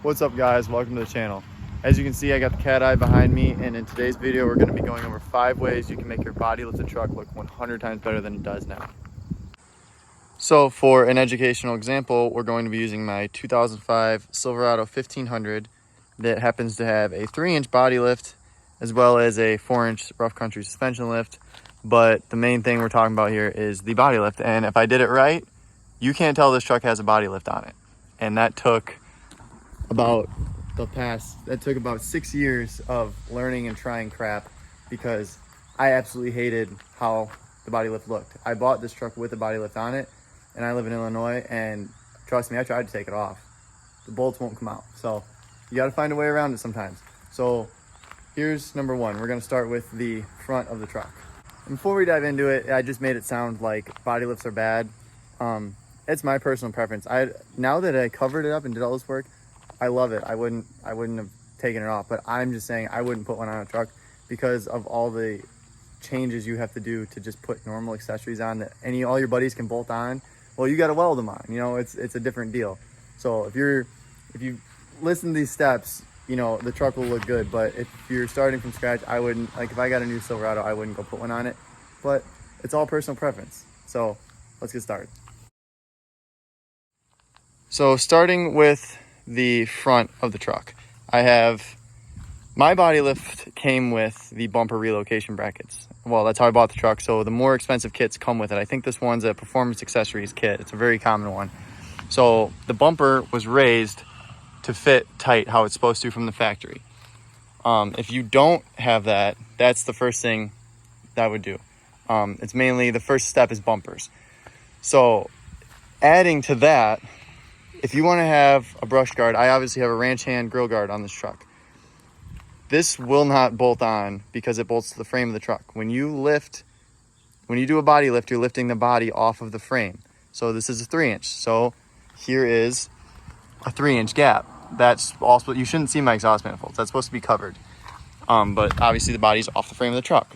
What's up guys, welcome to the channel. As you can see, I got the cat eye behind me, and in today's video we're going to be going over 5 ways you can make your body lifted truck look 100 times better than it does now. So for an educational example, we're going to be using my 2005 Silverado 1500 that happens to have a 3-inch body lift as well as a 4-inch rough country suspension lift. But the main thing we're talking about here is the body lift, and if I did it right, you can't tell this truck has a body lift on it. And that took about 6 years of learning and trying crap, because I absolutely hated how the body lift looked. I bought this truck with a body lift on it, and I live in Illinois, and trust me, I tried to take it off. The bolts won't come out, so you got to find a way around it sometimes. So here's number one. We're going to start with the front of the truck. And before we dive into it, I just made it sound like body lifts are bad. It's my personal preference. Now that I covered it up and did all this work, I love it. I wouldn't have taken it off, but I'm just saying I wouldn't put one on a truck because of all the changes you have to do to just put normal accessories on that all your buddies can bolt on. Well, you got to weld them on. You know, it's a different deal. So if you listen to these steps, you know, the truck will look good. But if you're starting from scratch, I wouldn't, like if I got a new Silverado, I wouldn't go put one on it. But it's all personal preference. So let's get started. So starting with the front of the truck, my body lift came with the bumper relocation brackets. Well, that's how I bought the truck. So the more expensive kits come with it. I think this one's a Performance Accessories kit. It's a very common one. So the bumper was raised to fit tight how it's supposed to from the factory. If you don't have that, that's the first thing that I would do. It's mainly, the first step is bumpers. So adding to that, if you want to have a brush guard, I obviously have a ranch hand grill guard on this truck. This will not bolt on because it bolts to the frame of the truck. When you do a body lift, you're lifting the body off of the frame. So this is a 3-inch. So here is a 3-inch gap. That's also, you shouldn't see my exhaust manifolds. That's supposed to be covered. But obviously the body's off the frame of the truck.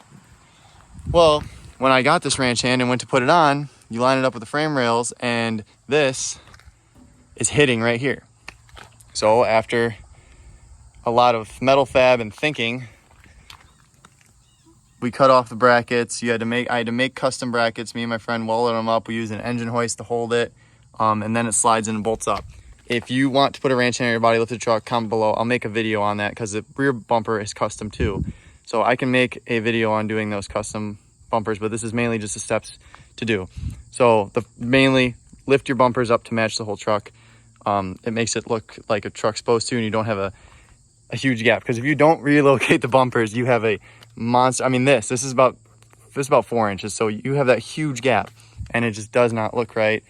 Well, when I got this ranch hand and went to put it on, you line it up with the frame rails, and this is hitting right here. So after a lot of metal fab and thinking, we cut off the brackets. I had to make custom brackets. Me and my friend welded them up. We used an engine hoist to hold it, and then it slides in and bolts up. If you want to put a ranch hand on your body lifted truck, comment below. I'll make a video on that because the rear bumper is custom too. So I can make a video on doing those custom bumpers, but this is mainly just the steps to do. So mainly lift your bumpers up to match the whole truck. It makes it look like a truck's supposed to, and you don't have a huge gap. Because if you don't relocate the bumpers, you have a monster. I mean, this is about 4 inches, so you have that huge gap, and it just does not look right.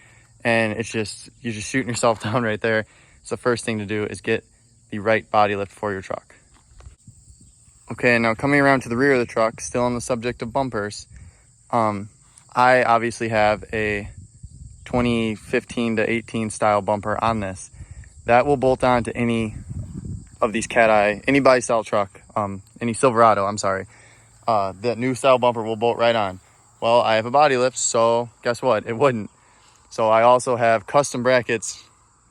And you're just shooting yourself down right there. So the first thing to do is get the right body lift for your truck. Okay, now coming around to the rear of the truck, still on the subject of bumpers, I obviously have a 2015 to 18 style bumper on this. That will bolt on to any of these any body style truck, any Silverado, I'm sorry. That new style bumper will bolt right on. Well, I have a body lift, so guess what? It wouldn't. So I also have custom brackets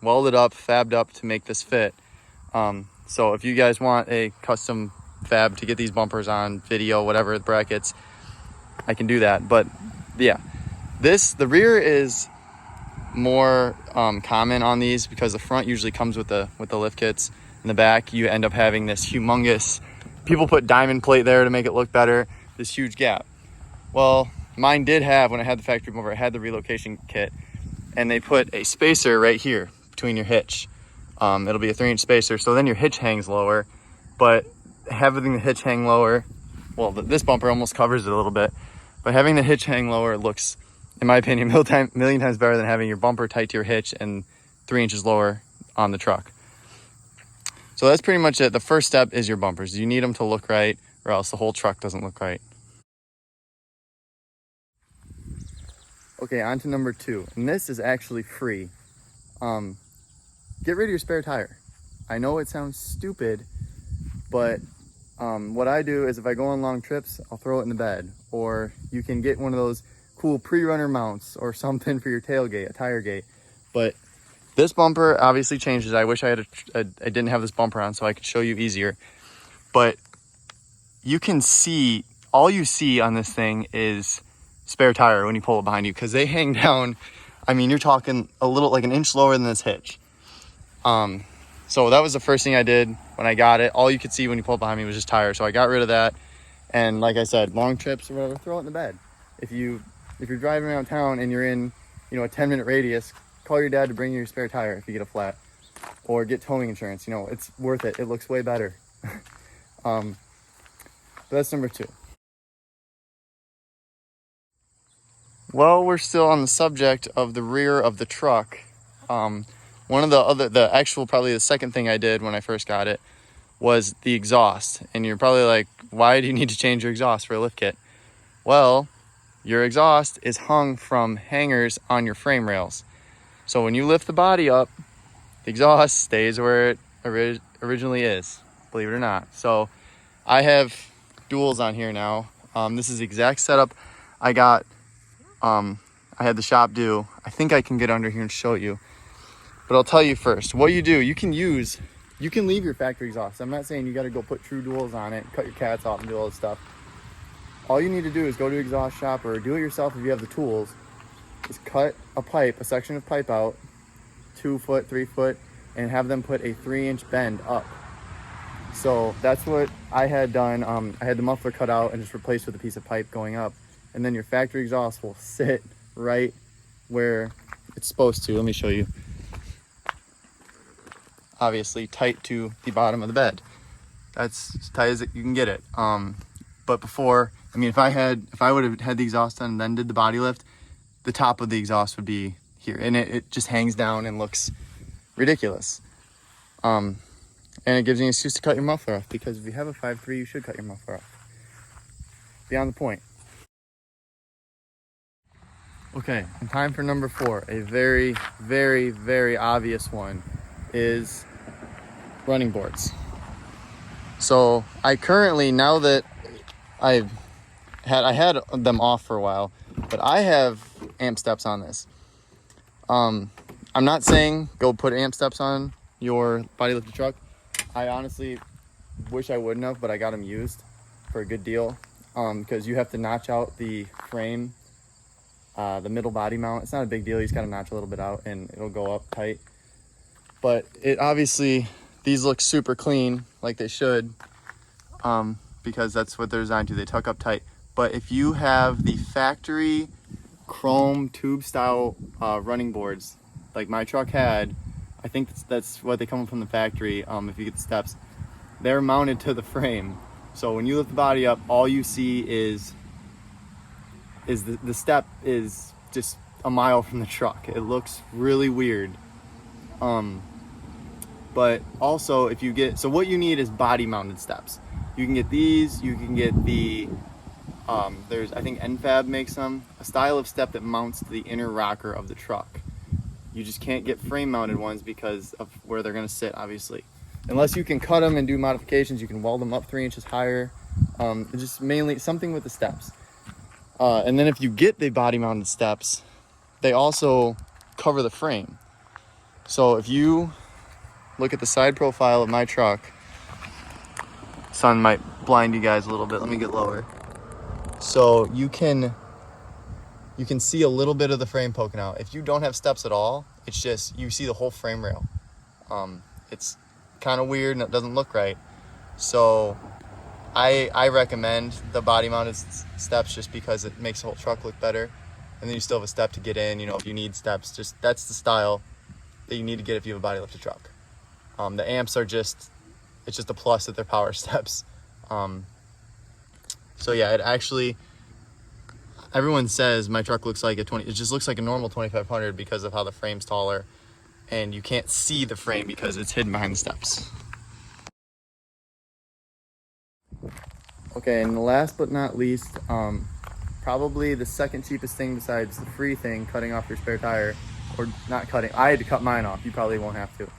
welded up, fabbed up to make this fit. So if you guys want a custom fab to get these bumpers on video, whatever, brackets, I can do that. But yeah, the rear is more common on these because the front usually comes with the lift kits. In the back, you end up having this humongous, people put diamond plate there to make it look better, this huge gap. Well, mine did have, when I had the factory bumper, I had the relocation kit, and they put a spacer right here between your hitch. It'll be a 3-inch spacer, so then your hitch hangs lower. But having the hitch hang lower, well, this bumper almost covers it a little bit, but having the hitch hang lower looks, in my opinion, a million times better than having your bumper tight to your hitch and 3 inches lower on the truck. So that's pretty much it. The first step is your bumpers. You need them to look right, or else the whole truck doesn't look right. Okay, on to number 2, and this is actually free. Get rid of your spare tire. I know it sounds stupid, but what I do is if I go on long trips, I'll throw it in the bed. Or you can get one of those cool pre-runner mounts or something for your tailgate, a tire gate. But This bumper obviously changes. I wish I didn't have this bumper on so I could show you easier. But you can see, all you see on this thing is spare tire when you pull it behind you, because they hang down. I mean, you're talking a little, like an inch lower than this hitch. So that was the first thing I did when I got it. All you could see when you pulled behind me was just tire. So I got rid of that. And like I said, long trips or whatever, throw it in the bed. If you're driving around town and you're in, you know, a 10-minute radius, call your dad to bring you your spare tire if you get a flat, or get towing insurance. You know, it's worth it. It looks way better. But that's number 2. Well, we're still on the subject of the rear of the truck. One of probably the second thing I did when I first got it was the exhaust. And you're probably like, why do you need to change your exhaust for a lift kit? Well, your exhaust is hung from hangers on your frame rails. So when you lift the body up, the exhaust stays where it originally is, believe it or not. So I have duals on here now. This is the exact setup I got. I had the shop do. I think I can get under here and show you. But I'll tell you first, what you do, you can leave your factory exhaust. I'm not saying you got to go put true duals on it, cut your cats off and do all this stuff. All you need to do is go to exhaust shop or do it yourself if you have the tools. Is cut a section of pipe out, 2 foot, 3 foot, and have them put a 3-inch bend up. So that's what I had done. I had the muffler cut out and just replaced with a piece of pipe going up. And then your factory exhaust will sit right where it's supposed to. Let me show you. Obviously tight to the bottom of the bed. That's as tight as you can get it. But before, I mean, if I would have had the exhaust on and then did the body lift, the top of the exhaust would be here, and it just hangs down and looks ridiculous. And it gives you an excuse to cut your muffler off, because if you have a 5.3, you should cut your muffler off. Beyond the point. Okay, and time for number 4. A very, very, very obvious one is running boards. So I currently, now that I had them off for a while, but I have amp steps on this. I'm not saying go put amp steps on your body lifted truck. I honestly wish I wouldn't have, but I got them used for a good deal. Because you have to notch out the frame, the middle body mount. It's not a big deal. You just gotta notch a little bit out and it'll go up tight. But it obviously, these look super clean, like they should, because that's what they're designed to. They tuck up tight. But if you have the factory chrome tube style running boards, like my truck had, I think that's what they come from the factory. If you get the steps, they're mounted to the frame. So when you lift the body up, all you see is the step is just a mile from the truck. It looks really weird. But also if you get, so what you need is body mounted steps. You can get these, you can get the, there's, I think NFAB makes them, a style of step that mounts to the inner rocker of the truck. You just can't get frame mounted ones because of where they're gonna sit, obviously. Unless you can cut them and do modifications, you can weld them up 3 inches higher. It's just mainly something with the steps. And then if you get the body mounted steps, they also cover the frame. So if you look at the side profile of my truck, sun might blind you guys a little bit. Let me get lower. So you can see a little bit of the frame poking out. If you don't have steps at all, it's just, you see the whole frame rail. It's kind of weird and it doesn't look right. So I recommend the body mounted steps just because it makes the whole truck look better. And then you still have a step to get in, you know, if you need steps, just that's the style that you need to get if you have a body lifted truck. The amps are just, it's just a plus that they're power steps. So yeah, it actually, everyone says my truck looks like it just looks like a normal 2500 because of how the frame's taller and you can't see the frame because it's hidden behind the steps. Okay, and last but not least, probably the second cheapest thing besides the free thing, cutting off your spare tire, or not cutting, I had to cut mine off, you probably won't have to,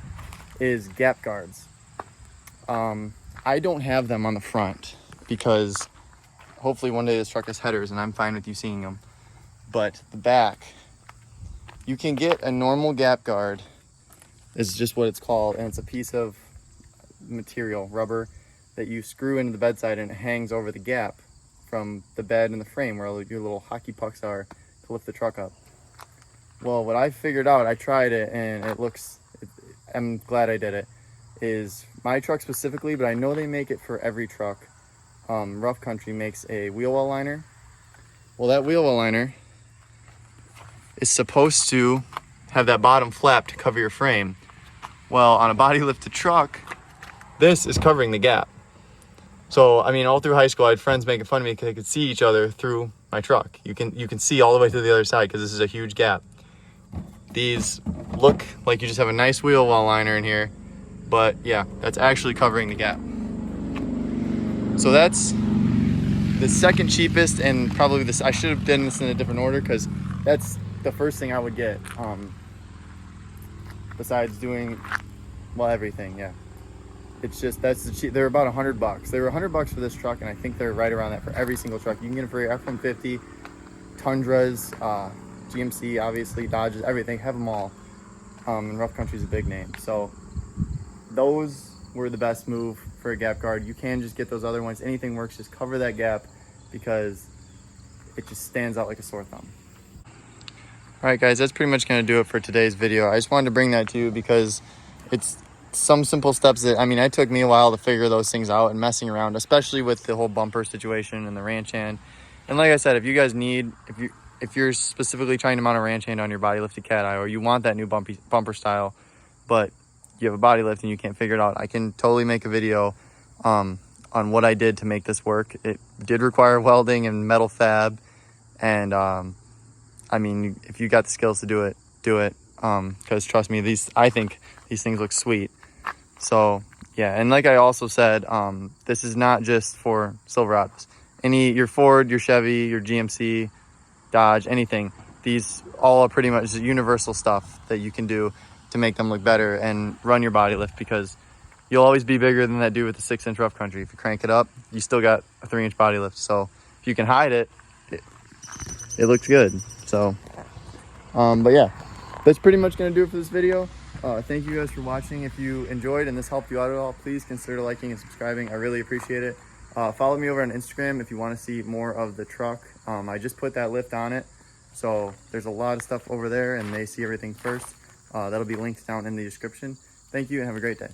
is gap guards. I don't have them on the front because hopefully one day this truck has headers and I'm fine with you seeing them. But the back, you can get a normal gap guard is just what it's called, and it's a piece of material, rubber, that you screw into the bedside, and it hangs over the gap from the bed and the frame where all your little hockey pucks are to lift the truck up. Well, what I figured out, I tried it, and I'm glad I did it, is my truck specifically, but I know they make it for every truck. Rough Country makes a wheel well liner. Well, that wheel well liner is supposed to have that bottom flap to cover your frame. Well, on a body lifted truck, this is covering the gap. So, I mean, all through high school, I had friends making fun of me because they could see each other through my truck. You can see all the way to the other side because this is a huge gap. These look like you just have a nice wheel well liner in here, but yeah, that's actually covering the gap. So that's the second cheapest, and probably this, I should have done this in a different order because that's the first thing I would get, besides doing, well, everything, yeah. It's just, that's the cheap. They're about $100. They were $100 for this truck, and I think they're right around that for every single truck. You can get them for your F-150, Tundras, GMC, obviously, Dodges, everything, have them all. And Rough Country's a big name. So those were the best move for a gap guard. You can just get those other ones. Anything works, just cover that gap because it just stands out like a sore thumb. All right, guys, that's pretty much going to do it for today's video. I just wanted to bring that to you because it's some simple steps that, I mean, it took me a while to figure those things out and messing around, especially with the whole bumper situation and the ranch hand. And like I said, if you guys need, if you're specifically trying to mount a ranch hand on your body lifted Cat Eye, or you want that new bumper style, but you have a body lift and you can't figure it out, I can totally make a video on what I did to make this work. It did require welding and metal fab, and I mean, if you got the skills to do it, do it. Because trust me, I think these things look sweet. So yeah, and like I also said, this is not just for Silverados. Your Ford, your Chevy, your GMC, Dodge, anything. These all are pretty much universal stuff that you can do to make them look better and run your body lift, because you'll always be bigger than that dude with the 6-inch Rough Country. If you crank it up, you still got a 3-inch body lift. So if you can hide it, it looks good. So, but yeah, that's pretty much going to do it for this video. Thank you guys for watching. If you enjoyed and this helped you out at all, please consider liking and subscribing. I really appreciate it. Follow me over on Instagram if you want to see more of the truck. I just put that lift on it, so there's a lot of stuff over there, and they see everything first. That'll be linked down in the description. Thank you and have a great day.